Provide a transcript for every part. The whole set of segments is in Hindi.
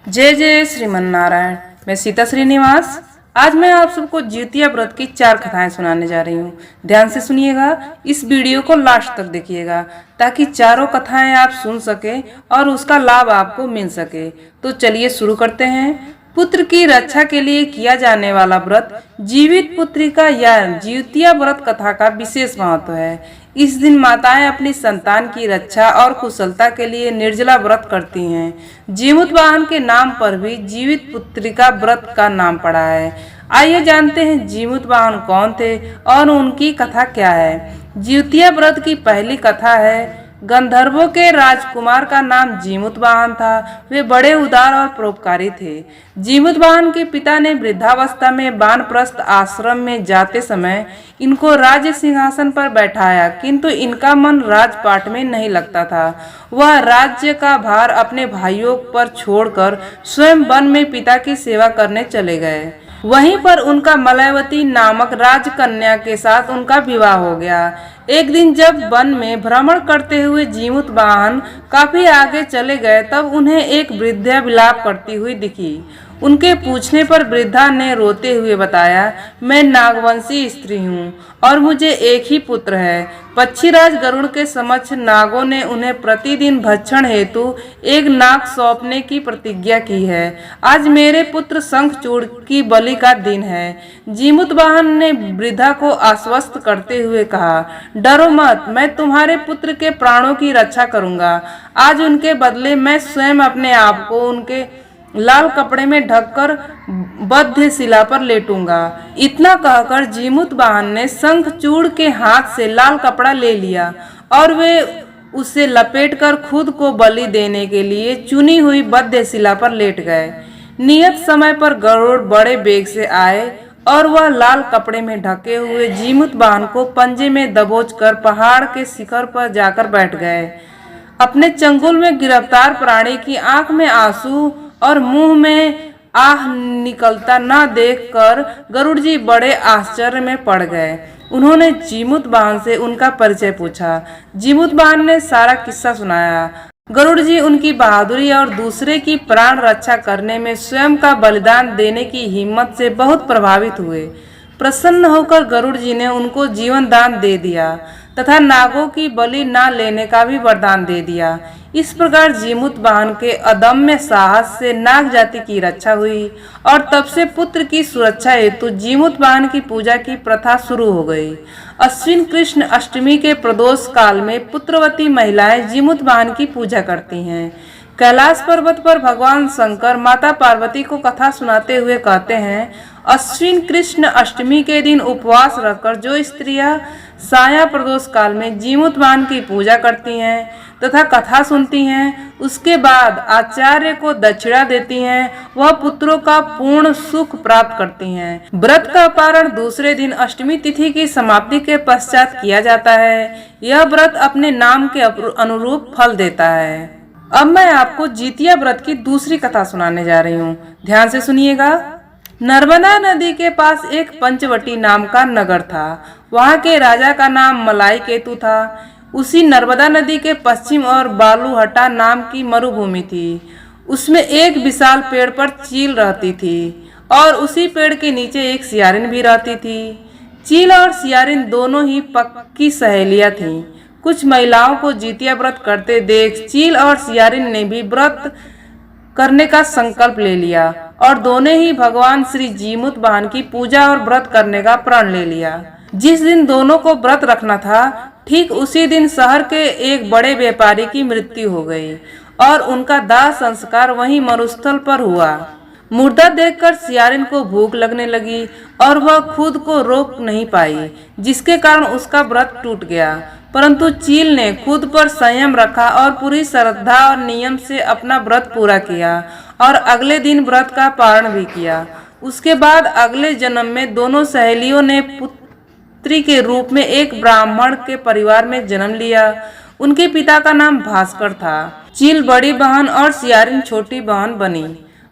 जय जय श्रीमन नारायण। मैं सीता श्रीनिवास। आज मैं आप सबको जिउतिया व्रत की 4 कथाएं सुनाने जा रही हूँ। ध्यान से सुनिएगा, इस वीडियो को लास्ट तक देखिएगा ताकि चारों कथाएं आप सुन सके और उसका लाभ आपको मिल सके। तो चलिए शुरू करते हैं। पुत्र की रक्षा के लिए किया जाने वाला व्रत जीवित पुत्रिका या जिउतिया व्रत कथा का विशेष महत्व है। इस दिन माताएं अपनी संतान की रक्षा और कुशलता के लिए निर्जला व्रत करती हैं। जीमूत वाहन के नाम पर भी जीवित पुत्रिका व्रत का नाम पड़ा है। आइए जानते हैं जीमूत वाहन कौन थे और उनकी कथा क्या है। जिउतिया व्रत की पहली कथा है। गंधर्वों के राजकुमार का नाम जीमूत वाहन था। वे बड़े उदार और परोपकारी थे। जीमूत वाहन के पिता ने वृद्धावस्था में वानप्रस्थ आश्रम में जाते समय इनको राज्य सिंहासन पर बैठाया, किंतु इनका मन राजपाट में नहीं लगता था। वह राज्य का भार अपने भाइयों पर छोड़कर स्वयं वन में पिता की सेवा करने चले गए। वहीं पर उनका मलयवती नामक राजकन्या के साथ उनका विवाह हो गया। एक दिन जब वन में भ्रमण करते हुए जीमूत वाहन काफी आगे चले गए, तब उन्हें एक वृद्धा विलाप करती हुई दिखी। उनके पूछने पर वृद्धा ने रोते हुए बताया, मैं नागवंशी स्त्री हूँ और मुझे एक ही पुत्र है। पक्षीराज गरुड़ के समक्ष नागों ने उन्हें प्रतिदिन भक्षण हेतु एक नाग सौंपने की प्रतिज्ञा की है। आज मेरे पुत्र शंखचूड़ की बलि का दिन है। जीमूत वाहन ने वृद्धा को आश्वस्त करते हुए कहा, डरो मत, मैं तुम्हारे पुत्र के प्राणों की रक्षा करूंगा। आज उनके बदले मैं स्वयं अपने आप को उनके लाल कपड़े में ढककर बद्ध शिला पर लेटूंगा। इतना कहकर जीमूत वाहन ने शंखचूड़ के हाथ से लाल कपड़ा ले लिया और वे उसे लपेटकर खुद को बलि देने के लिए चुनी हुई बद्ध शिला पर लेट गए। नियत समय पर गरुड़ बड़े वेग से आए और वह लाल कपड़े में ढके हुए जीमूत वाहन को पंजे में दबोचकर पहाड़ के शिखर पर जाकर बैठ गए। अपने चंगुल में गिरफ्तार प्राणी की आंख में आंसू और मुंह में आह निकलता न देखकर गरुड़ जी बड़े आश्चर्य में पड़ गए। उन्होंने जीमूत वाहन से उनका परिचय पूछा। जीमूत वाहन ने सारा किस्सा सुनाया। गरुड़ जी उनकी बहादुरी और दूसरे की प्राण रक्षा करने में स्वयं का बलिदान देने की हिम्मत से बहुत प्रभावित हुए। प्रसन्न होकर गरुड़ जी ने उनको जीवन दान दे दिया तथा नागों की बलि न लेने का भी वरदान दे दिया। इस प्रकार जीमूत वाहन के अदम्य साहस से नाग जाति की रक्षा हुई और तब से पुत्र की सुरक्षा हेतु जीमूत वाहन की पूजा की प्रथा शुरू हो गई। अश्विन कृष्ण अष्टमी के प्रदोष काल में पुत्रवती महिलाएं जीमूत वाहन की पूजा करती हैं। कैलाश पर्वत पर भगवान शंकर माता पार्वती को कथा सुनाते हुए कहते हैं, अश्विन कृष्ण अष्टमी के दिन उपवास रखकर जो स्त्रियां साया प्रदोष काल में जीमूत वाहन की पूजा करती हैं तथा कथा सुनती हैं, उसके बाद आचार्य को दक्षिणा देती हैं, वह पुत्रों का पूर्ण सुख प्राप्त करती हैं। व्रत का पारण दूसरे दिन अष्टमी तिथि की समाप्ति के पश्चात किया जाता है। यह व्रत अपने नाम के अनुरूप फल देता है। अब मैं आपको जिउतिया व्रत की दूसरी कथा सुनाने जा रही हूँ। ध्यान से सुनिएगा। नर्मदा नदी के पास एक पंचवटी नाम का नगर था। वहाँ के राजा का नाम मलाई केतु था। उसी नर्मदा नदी के पश्चिम और बालूहटा नाम की मरुभूमि थी। उसमें एक विशाल पेड़ पर चील रहती थी और उसी पेड़ के नीचे एक सियारिन भी रहती थी। चील और सियारिन दोनों ही पक्की सहेलियां थीं। कुछ महिलाओं को जिउतिया व्रत करते देख चील और सियारिन ने भी व्रत करने का संकल्प ले लिया और दोनों ही भगवान श्री जीमूत वाहन की पूजा और व्रत करने का प्रण ले लिया। जिस दिन दोनों को व्रत रखना था, ठीक उसी दिन शहर के एक बड़े व्यापारी की मृत्यु हो गई और उनका दाह संस्कार वहीं मरुस्थल पर हुआ। मुर्दा देखकर सियारिन को भूख लगने लगी और वह खुद को रोक नहीं पाई, जिसके कारण उसका व्रत टूट गया। परंतु चील ने खुद पर संयम रखा और पूरी श्रद्धा और नियम से अपना व्रत पूरा किया और अगले दिन व्रत का पारण भी किया। उसके बाद अगले जन्म में दोनों सहेलियों ने पुत्री के रूप में एक ब्राह्मण के परिवार में जन्म लिया। उनके पिता का नाम भास्कर था। चील बड़ी बहन और सियारिन छोटी बहन बनी।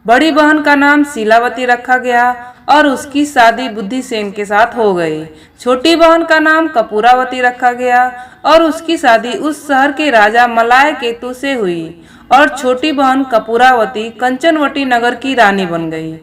बड़ी बहन का नाम शीलावती रखा गया और उसकी शादी बुद्धिसेन के साथ हो गई। छोटी बहन का नाम कपूरावती रखा गया और उसकी शादी उस शहर के राजा मलाय केतु से हुई और छोटी बहन कपूरावती कंचनवटी नगर की रानी बन गई।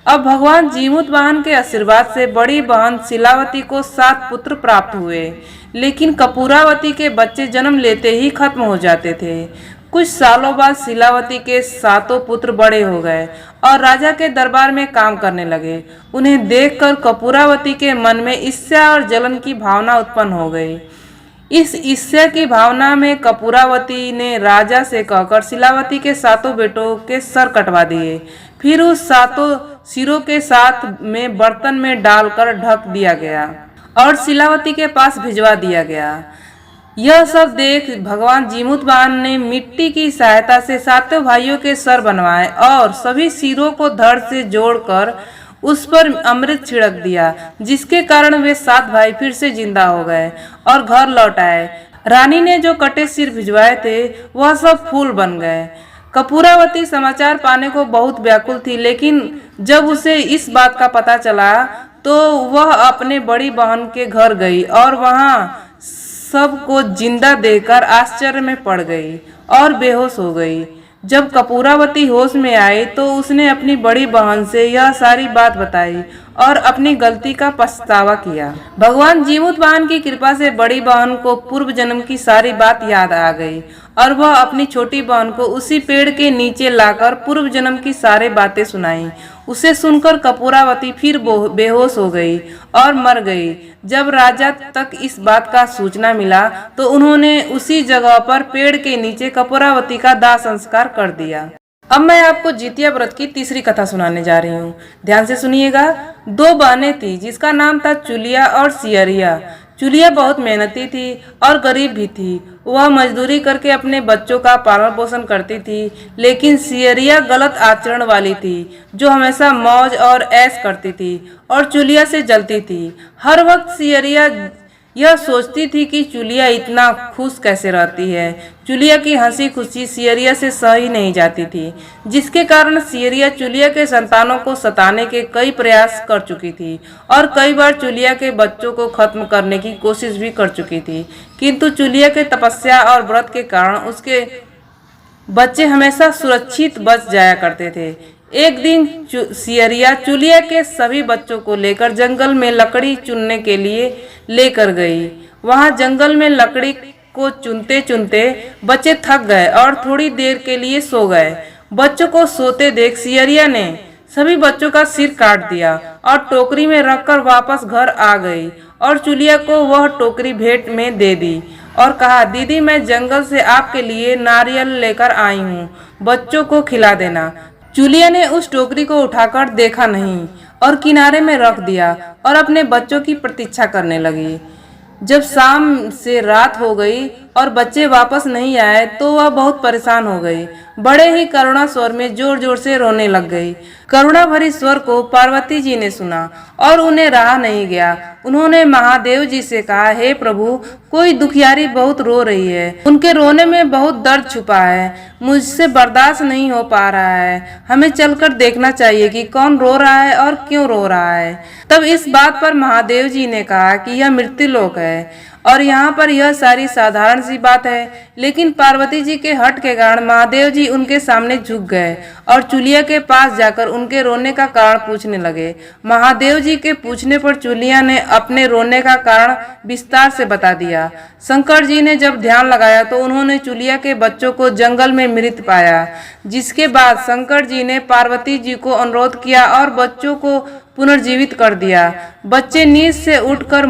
अब भगवान जीमूतवाहन के आशीर्वाद से बड़ी बहन शिलावती को 7 पुत्र प्राप्त हुए, लेकिन कपूरावती के बच्चे जन्म लेते ही खत्म हो जाते थे। कुछ सालों बाद शिलावती के 7 पुत्र बड़े हो गए और राजा के दरबार में काम करने लगे। उन्हें देखकर कपूरावती के मन में ईर्ष्या और जलन की भावना उत्पन्न हो गई। इस ईर्ष्या की भावना में कपूरावती ने राजा से कहकर शिलावती के 7 बेटों के सर कटवा दिए। फिर उस 7 सिरों के साथ में बर्तन में डालकर ढक दिया गया और शिलावती के पास भिजवा दिया गया। यह सब देख भगवान जीमूतवाहन ने मिट्टी की सहायता से 7 भाइयों के सर बनवाए और सभी सिरों को धड़ से जोड़कर उस पर अमृत छिड़क दिया, जिसके कारण वे 7 भाई फिर से जिंदा हो गए और घर लौट आए। रानी ने जो कटे सिर भिजवाए थे वह सब फूल बन गए। कपूरावती समाचार पाने को बहुत व्याकुल थी, लेकिन जब उसे इस बात का पता चला तो वह अपने बड़ी बहन के घर गई और वहां सबको जिंदा देखकर आश्चर्य में पड़ गई और बेहोश हो गई। जब कपूरावती होश में आई तो उसने अपनी बड़ी बहन से यह सारी बात बताई और अपनी गलती का पछतावा किया। भगवान जीमूतवाहन की कृपा से बड़ी बहन को पूर्व जन्म की सारी बात याद आ गई और वह अपनी छोटी बहन को उसी पेड़ के नीचे लाकर पूर्व जन्म की सारी बातें सुनाई। उसे सुनकर कपूरावती फिर बेहोश हो गई और मर गई। जब राजा तक इस बात का सूचना मिला तो उन्होंने उसी जगह पर पेड़ के नीचे कपूरावती का दाह संस्कार कर दिया। अब मैं आपको जितिया व्रत की तीसरी कथा सुनाने जा रही हूँ। ध्यान से सुनिएगा। 2 बहनें थी जिसका नाम था चुलिया और सियरिया। चुलिया बहुत मेहनती थी और गरीब भी थी। वह मजदूरी करके अपने बच्चों का पालन पोषण करती थी, लेकिन सियरिया गलत आचरण वाली थी, जो हमेशा मौज और ऐश करती थी और चुलिया से जलती थी। हर वक्त सियरिया यह सोचती थी कि चुलिया इतना खुश कैसे रहती है। चुलिया की हंसी खुशी सियरिया से सही नहीं जाती थी, जिसके कारण सियरिया चुलिया के संतानों को सताने के कई प्रयास कर चुकी थी और कई बार चुलिया के बच्चों को खत्म करने की कोशिश भी कर चुकी थी। किंतु चुलिया के तपस्या और व्रत के कारण उसके बच्चे हमेशा सुरक्षित बच जाया करते थे। एक दिन सियरिया चुलिया के सभी बच्चों को लेकर जंगल में लकड़ी चुनने के लिए लेकर गई। वहां जंगल में लकड़ी को चुनते चुनते बच्चे थक गए और थोड़ी देर के लिए सो गए। बच्चों को सोते देख सियरिया ने सभी बच्चों का सिर काट दिया और टोकरी में रखकर वापस घर आ गई और चुलिया को वह टोकरी भेंट में दे दी और कहा, दीदी मैं जंगल से आपके लिए नारियल लेकर आई हूँ, बच्चों को खिला देना। चुलिया ने उस टोकरी को उठाकर देखा नहीं और किनारे में रख दिया और अपने बच्चों की प्रतीक्षा करने लगी। जब शाम से रात हो गई और बच्चे वापस नहीं आए तो वह बहुत परेशान हो गई। बड़े ही करुणा स्वर में जोर जोर से रोने लग गई। करुणा भरी स्वर को पार्वती जी ने सुना और उन्हें रहा नहीं गया। उन्होंने महादेव जी से कहा, हे प्रभु, कोई दुखियारी बहुत रो रही है, उनके रोने में बहुत दर्द छुपा है, मुझसे बर्दाश्त नहीं हो पा रहा है, हमें चलकर देखना चाहिए कि कौन रो रहा है और क्यों रो रहा है। तब इस बात पर महादेव जी ने कहा कि यह मृत्युलोक है और यहाँ पर यह सारी साधारण सी बात है, लेकिन पार्वती जी के हट के कारण महादेव जी उनके सामने झुक गए और चुलिया के पास जाकर उनके रोने का कारण पूछने लगे। महादेव जी के पूछने पर चुलिया ने अपने रोने का कारण विस्तार से बता दिया। शंकर जी ने जब ध्यान लगाया तो उन्होंने चुलिया के बच्चों को जंगल में मृत पाया, जिसके बाद शंकर जी ने पार्वती जी को अनुरोध किया और बच्चों को पुनर्जीवित कर दिया। बच्चे नींद से उठकर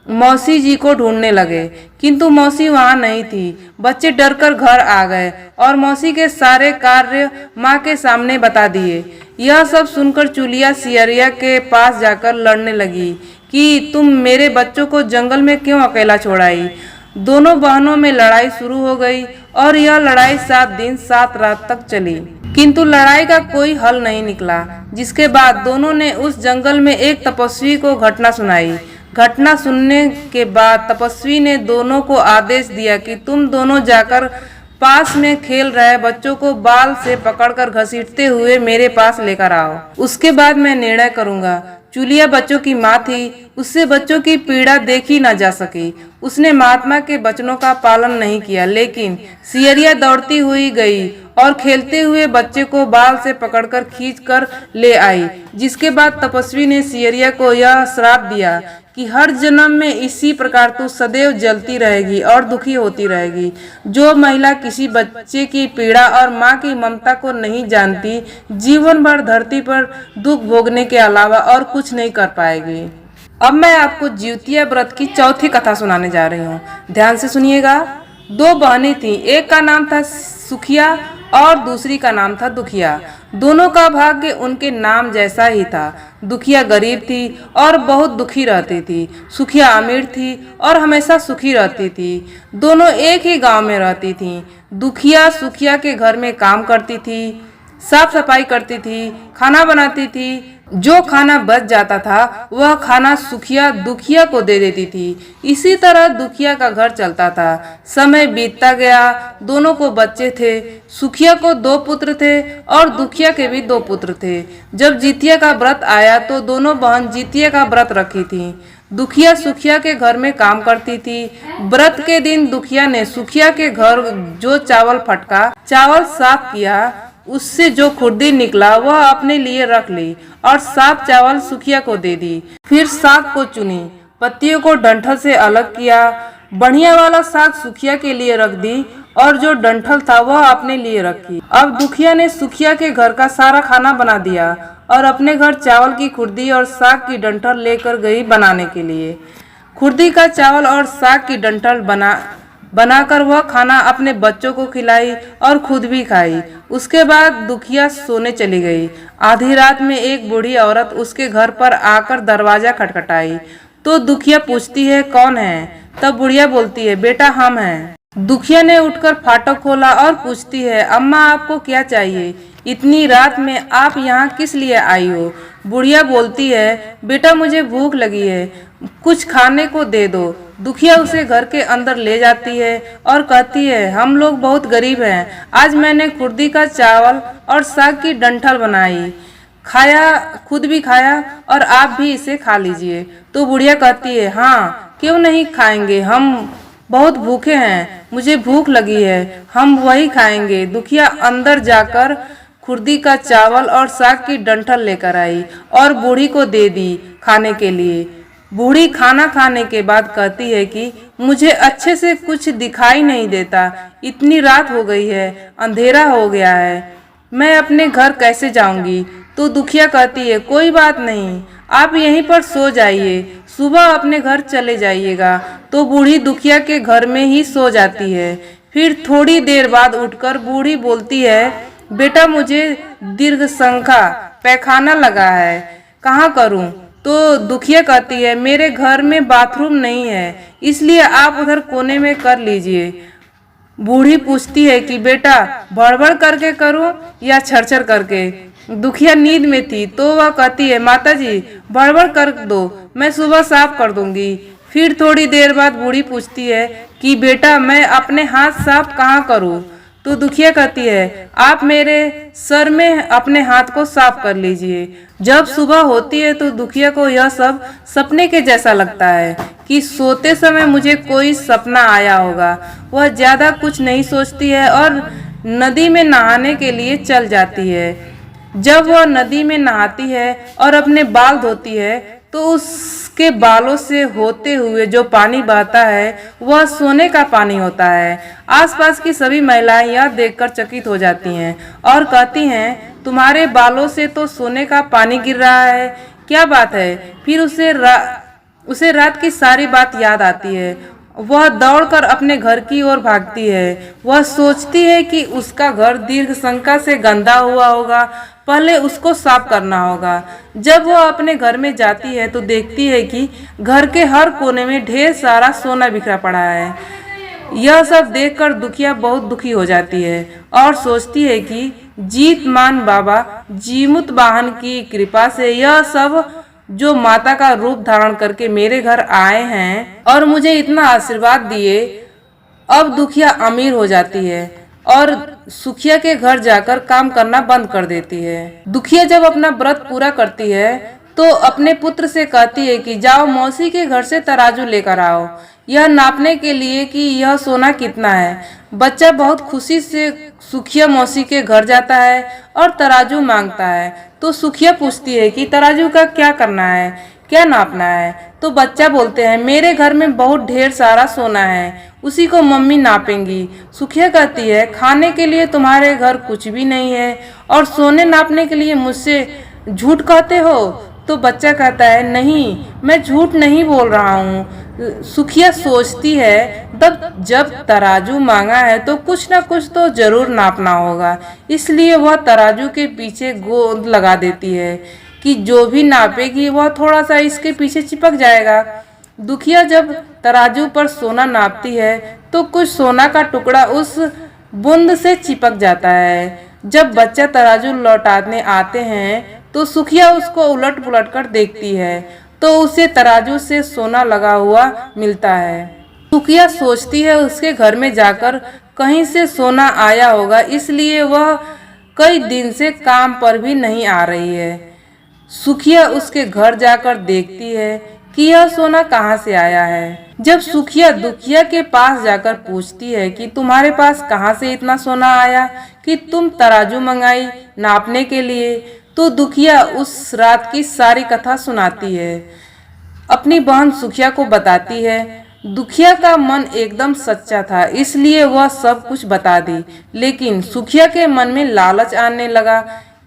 मौसी जी को ढूंढने लगे, किंतु मौसी वहां नहीं थी। बच्चे डरकर घर आ गए और मौसी के सारे कार्य माँ के सामने बता दिए। यह सब सुनकर चुलिया सियरिया के पास जाकर लड़ने लगी कि तुम मेरे बच्चों को जंगल में क्यों अकेला छोड़ाई। दोनों बहनों में लड़ाई शुरू हो गई और यह लड़ाई 7 दिन 7 रात तक चली, किंतु लड़ाई का कोई हल नहीं निकला। जिसके बाद दोनों ने उस जंगल में एक तपस्वी को घटना सुनाई। घटना सुनने के बाद तपस्वी ने दोनों को आदेश दिया कि तुम दोनों जाकर पास में खेल रहे बच्चों को बाल से पकड़कर घसीटते हुए मेरे पास लेकर आओ, उसके बाद मैं निर्णय करूंगा। चूलिया बच्चों की माँ थी, उससे बच्चों की पीड़ा देखी न जा सकी। उसने महात्मा के वचनों का पालन नहीं किया, लेकिन सियरिया दौड़ती हुई गई और खेलते हुए बच्चे को बाल से पकड़कर खींच कर ले आई। जिसके बाद तपस्वी ने सियरिया को यह श्राप दिया कि हर जन्म में इसी प्रकार तू सदैव जलती रहेगी और दुखी होती रहेगी। जो महिला किसी बच्चे की पीड़ा और माँ की ममता को नहीं जानती, जीवन भर धरती पर दुख भोगने के अलावा और कुछ नहीं कर पाएगी। अब मैं आपको जिउतिया व्रत की चौथी कथा सुनाने जा रही हूँ। ध्यान से सुनिएगा। दो बहनें थीं, एक का नाम था सुखिया और दूसरी का नाम था दुखिया। दोनों का भाग्य उनके नाम जैसा ही था। दुखिया गरीब थी और बहुत दुखी रहती थी। सुखिया अमीर थी और हमेशा सुखी रहती थी। दोनों एक ही गांव में रहती थीं। दुखिया सुखिया के घर में काम करती थी, साफ सफाई करती थी, खाना बनाती थी। जो खाना बच जाता था वह खाना सुखिया दुखिया को दे देती थी। इसी तरह दुखिया का घर चलता था। समय बीतता गया। दोनों को बच्चे थे। सुखिया को 2 पुत्र थे और दुखिया के भी 2 पुत्र थे। जब जितिया का व्रत आया तो दोनों बहन जितिया का व्रत रखी थी। दुखिया सुखिया के घर में काम करती थी। व्रत के दिन दुखिया ने सुखिया के घर जो चावल फटका, चावल साफ किया, उससे जो खुर्दी निकला वह अपने लिए रख ली और साफ चावल सुखिया को दे दी। फिर साग को चुनी, पत्तियों को डंठल से अलग किया। बढ़िया वाला साग सुखिया के लिए रख दी और जो डंठल था वह अपने लिए रखी। अब दुखिया ने सुखिया के घर का सारा खाना बना दिया और अपने घर चावल की खुर्दी और साग की डंठल लेकर गई बनाने के लिए। खुर्दी का चावल और साग की डंठल बनाकर वह खाना अपने बच्चों को खिलाई और खुद भी खाई। उसके बाद दुखिया सोने चली गई। आधी रात में एक बूढ़ी औरत उसके घर पर आकर दरवाजा खटखटाई तो दुखिया पूछती है, कौन है? तब बुढ़िया बोलती है, बेटा हम हैं। दुखिया ने उठकर फाटक खोला और पूछती है, अम्मा आपको क्या चाहिए? इतनी रात में आप यहाँ किस लिए आई हो? बुढ़िया बोलती है, बेटा मुझे भूख लगी है, कुछ खाने को दे दो। दुखिया उसे घर के अंदर ले जाती है और कहती है, हम लोग बहुत गरीब हैं। आज मैंने खुर्दी का चावल और साग की डंठल बनाई, खाया, खुद भी खाया और आप भी इसे खा लीजिए। तो बुढ़िया कहती है, हाँ क्यों नहीं खाएंगे, हम बहुत भूखे हैं, मुझे भूख लगी है, हम वही खाएंगे। दुखिया अंदर जाकर खुर्दी का चावल और साग की डंठल लेकर आई और बूढ़ी को दे दी खाने के लिए। बूढ़ी खाना खाने के बाद कहती है कि मुझे अच्छे से कुछ दिखाई नहीं देता, इतनी रात हो गई है, अंधेरा हो गया है, मैं अपने घर कैसे जाऊंगी? तो दुखिया कहती है, कोई बात नहीं, आप यहीं पर सो जाइए, सुबह अपने घर चले जाइएगा। तो बूढ़ी दुखिया के घर में ही सो जाती है। फिर थोड़ी देर बाद उठकर बूढ़ी बोलती है, बेटा मुझे दीर्घ संख्या पैखाना लगा है, कहाँ करूं? तो दुखिया कहती है, मेरे घर में बाथरूम नहीं है, इसलिए आप उधर कोने में कर लीजिए। बूढ़ी पूछती है कि बेटा बड़बड़ करके करूं या छरछर करके? दुखिया नींद में थी तो वह कहती है, माताजी बड़बड़ कर दो, मैं सुबह साफ कर दूंगी। फिर थोड़ी देर बाद बूढ़ी पूछती है कि बेटा मैं अपने हाथ साफ कहाँ करूँ? तो दुखिया कहती है, आप मेरे सर में अपने हाथ को साफ कर लीजिए। जब सुबह होती है तो दुखिया को यह सब सपने के जैसा लगता है कि सोते समय मुझे कोई सपना आया होगा। वह ज्यादा कुछ नहीं सोचती है और नदी में नहाने के लिए चल जाती है। जब वह नदी में नहाती है और अपने बाल धोती है तो उसके बालों से होते हुए जो पानी बहता है वह सोने का पानी होता है। आसपास की सभी महिलाएं यह देखकर चकित हो जाती हैं और कहती हैं, तुम्हारे बालों से तो सोने का पानी गिर रहा है, क्या बात है? फिर उसे रात की सारी बात याद आती है। वह दौड़कर अपने घर की ओर भागती है। वह सोचती है कि उसका घर दीर्घ संख्या से गंदा हुआ होगा, पहले उसको साफ करना होगा। जब वह अपने घर में जाती है तो देखती है कि घर के हर कोने में ढेर सारा सोना बिखरा पड़ा है। यह सब देखकर दुखिया बहुत दुखी हो जाती है और सोचती है कि जीतमान बाबा जीमुत वाहन की कृपा से यह सब जो माता का रूप धारण करके मेरे घर आए हैं और मुझे इतना आशीर्वाद दिए, अब दुखिया अमीर हो जाती है और सुखिया के घर जाकर काम करना बंद कर देती है। दुखिया जब अपना व्रत पूरा करती है तो अपने पुत्र से कहती है कि जाओ मौसी के घर से तराजू लेकर आओ, यह नापने के लिए कि यह सोना कितना है। बच्चा बहुत खुशी से सुखिया मौसी के घर जाता है और तराजू मांगता है। तो सुखिया पूछती है कि तराजू का क्या करना है, क्या नापना है। तो बच्चा बोलते हैं मेरे घर में बहुत ढेर सारा सोना है, उसी को मम्मी नापेंगी। सुखिया कहती है खाने के लिए तुम्हारे घर कुछ भी नहीं है और सोने नापने के लिए मुझसे झूठ कहते हो। तो बच्चा कहता है नहीं, मैं झूठ नहीं बोल रहा हूँ। सुखिया सोचती है तब जब तराजू मांगा है तो कुछ ना कुछ तो जरूर नापना होगा, इसलिए वह तराजू के पीछे गोंद लगा देती है कि जो भी नापेगी वह थोड़ा सा इसके पीछे चिपक जाएगा। दुखिया जब तराजू पर सोना नापती है तो कुछ सोना का टुकड़ा उस बूंद से चिपक जाता है। जब बच्चा तराजू लौटाने आते हैं तो सुखिया उसको उलट पुलट कर देखती है तो उसे तराजू से सोना लगा हुआ मिलता है। सुखिया सोचती है उसके घर में जाकर कहीं से सोना आया होगा, इसलिए वह कई दिन से काम पर भी नहीं आ रही है। सुखिया उसके घर जाकर देखती है कि यह सोना कहाँ से आया है। जब सुखिया दुखिया के पास जाकर पूछती है कि तुम्हारे पास कहाँ से इतना सोना आया कि तुम तराजू मंगाई नापने के लिए, तो दुखिया उस रात की सारी कथा सुनाती है। अपनी बहन सुखिया को बताती है। दुखिया का मन एकदम सच्चा था, इसलिए वह सब कुछ बता दी। लेकिन सुखिया के मन में लालच आने लगा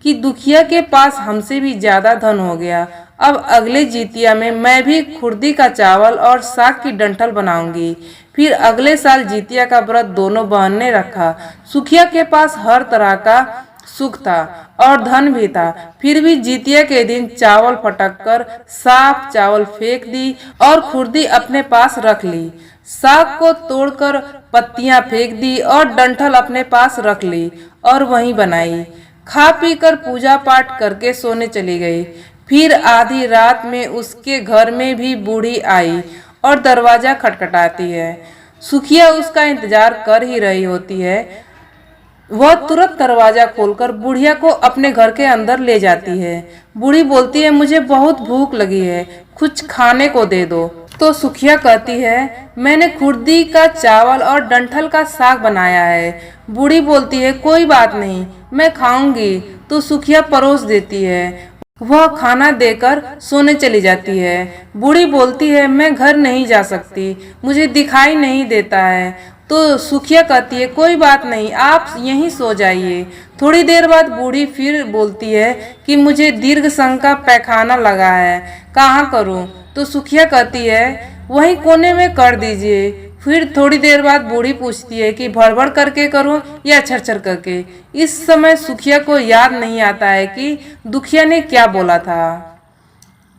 कि दुखिया के पास हमसे भी ज्यादा धन हो गया। अब अगले जितिया में मैं भी खुर्दी का चावल और साग की डंठल बनाऊंगी। फिर अगले साल जितिया का व्रत दोनों बहन ने रखा। सुखिया के पास हर तरह का सुख था और धन भी था, फिर भी जितिया के दिन चावल फटक कर साफ चावल फेंक दी और खुर्दी अपने पास रख ली। साग को तोड़कर पत्तियां फेंक दी और डंठल अपने पास रख ली और वहीं बनाई। खा पी कर पूजा पाठ करके सोने चली गई। फिर आधी रात में उसके घर में भी बूढ़ी आई और दरवाजा खटखटाती है। सुखिया उसका इंतजार कर ही रही होती है। वह तुरंत दरवाजा खोलकर बुढ़िया को अपने घर के अंदर ले जाती है। बूढ़ी बोलती है मुझे बहुत भूख लगी है, कुछ खाने को दे दो। तो सुखिया कहती है मैंने खुर्दी का चावल और डंठल का साग बनाया है। बूढ़ी बोलती है कोई बात नहीं, मैं खाऊंगी। तो सुखिया परोस देती है। वह खाना देकर सोने चली जाती है। बूढ़ी बोलती है मैं घर नहीं जा सकती, मुझे दिखाई नहीं देता है। तो सुखिया कहती है कोई बात नहीं, आप यहीं सो जाइए। थोड़ी देर बाद बूढ़ी फिर बोलती है कि मुझे दीर्घ संघ का पैखाना लगा है, कहाँ करूँ। तो सुखिया कहती है वहीं कोने में कर दीजिए। फिर थोड़ी देर बाद बूढ़ी पूछती है कि भड़बड़ करके करूं या छरछर करके। इस समय सुखिया को याद नहीं आता है कि दुखिया ने क्या बोला था।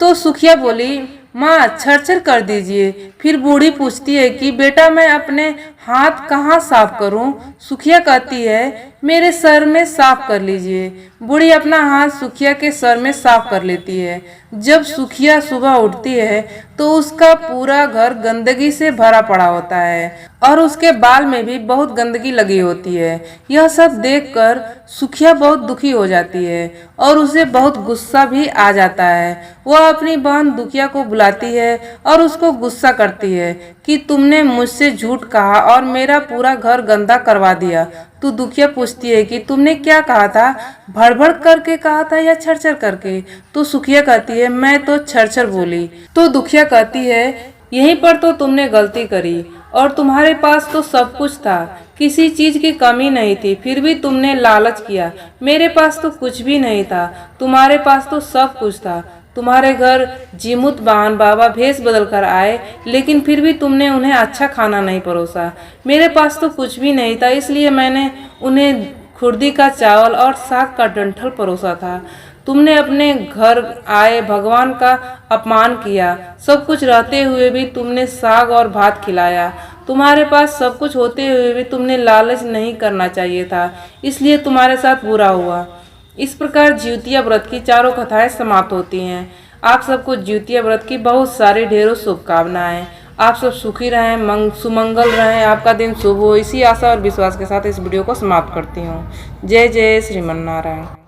तो सुखिया बोली माँ छरछर कर दीजिए। फिर बूढ़ी पूछती है कि बेटा मैं अपने हाथ कहाँ साफ करूं। सुखिया कहती है मेरे सर में साफ कर लीजिए। बूढ़ी अपना हाथ सुखिया के सर में साफ कर लेती है। जब सुखिया सुबह उठती है तो उसका पूरा घर गंदगी से भरा पड़ा होता है और उसके बाल में भी बहुत गंदगी लगी होती है। यह सब देखकर सुखिया बहुत दुखी हो जाती है और उसे बहुत गुस्सा भी आ जाता है। वह अपनी बहन दुखिया को बुलाती है और उसको गुस्सा करती है कि तुमने मुझसे झूठ कहा और मेरा पूरा घर गंदा करवा दिया। तो दुखिया पूछती है कि तुमने क्या कहा था, भड़बड़ करके कहा था या छरछर करके। तो सुखिया कहती है मैं तो छरछर बोली। तो दुखिया कहती है यहीं पर तो तुमने गलती करी और तुम्हारे पास तो सब कुछ था, किसी चीज की कमी नहीं थी, फिर भी तुमने लालच किया। मेरे पास तो कुछ भी नहीं था, तुम्हारे पास तो सब कुछ था। तुम्हारे घर जीमुत बान बाबा भेष बदल कर आए, लेकिन फिर भी तुमने उन्हें अच्छा खाना नहीं परोसा। मेरे पास तो कुछ भी नहीं था, इसलिए मैंने उन्हें खुर्दी का चावल और साग का डंठल परोसा था। तुमने अपने घर आए भगवान का अपमान किया। सब कुछ रहते हुए भी तुमने साग और भात खिलाया। तुम्हारे पास सब कुछ होते हुए भी तुमने लालच नहीं करना चाहिए था, इसलिए तुम्हारे साथ बुरा हुआ। इस प्रकार जितिया व्रत की चारों कथाएं समाप्त होती हैं। आप सबको जितिया व्रत की बहुत सारी ढेरों शुभकामनाएं। आप सब सुखी रहें, सुमंगल रहें, आपका दिन शुभ हो। इसी आशा और विश्वास के साथ इस वीडियो को समाप्त करती हूँ। जय जय श्रीमन नारायण।